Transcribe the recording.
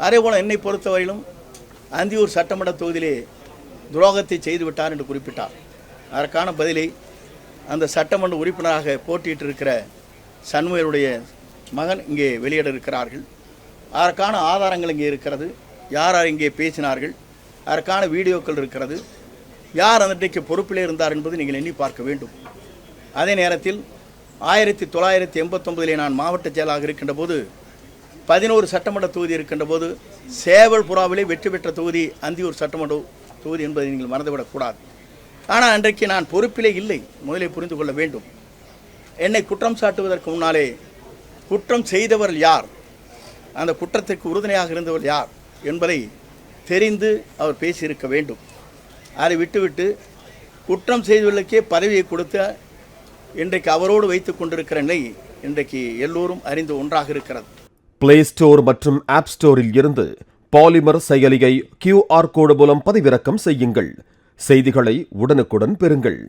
அதேபோல் என்னை பொறுத்தவரையிலும் அந்தியூர் சட்டமன்ற தொகுதியிலே துரோகத்தை செய்துவிட்டார் என்று குறிப்பிட்டார். அதற்கான பதிலை அந்த சட்டமன்ற உறுப்பினராக போட்டியிட்டிருக்கிற சண்முகருடைய மகன் இங்கே வெளியிட இருக்கிறார்கள். அதற்கான ஆதாரங்கள் இங்கே இருக்கிறது. யார் இங்கே பேசினார்கள், அதற்கான வீடியோக்கள் இருக்கிறது. யார் அன்றைக்கு பொறுப்பிலே இருந்தார் என்பது நீங்கள் எண்ணி பார்க்க வேண்டும். அதே நேரத்தில் 1989 நான் மாவட்ட செயலாளராக இருக்கின்ற போது 11 சட்டமன்ற தொகுதி இருக்கின்ற போது சேவல்புறாவிலே வெற்றி பெற்ற தொகுதி அந்தியூர் சட்டமன்ற தொகுதி என்பதை நீங்கள் மறந்துவிடக்கூடாது. ஆனால் அன்றைக்கு நான் பொறுப்பிலே இல்லை. முதலே புரிந்து கொள்ள வேண்டும். என்னை குற்றம் சாட்டுவதற்கு முன்னாலே குற்றம் செய்தவர்கள் யார், அந்த குற்றத்திற்கு உறுதுணையாக இருந்தவர் யார் என்பதை தெரிந்து அவர் பேசியிருக்க வேண்டும். அதை விட்டுவிட்டு குற்றம் செய்தவர்களுக்கே பதவியை கொடுத்த இன்றைக்கு அவரோடு வைத்துக் கொண்டிருக்கிற நிலை இன்றைக்கு எல்லோரும் அறிந்த ஒன்றாக இருக்கிறது. பிளே ஸ்டோர் மற்றும் ஆப் ஸ்டோரில் இருந்து பாலிமர் செயலியை QR கோடு மூலம் பதிவிறக்கம் செய்யுங்கள். செய்திகளை உடனுக்குடன் பெறுங்கள்.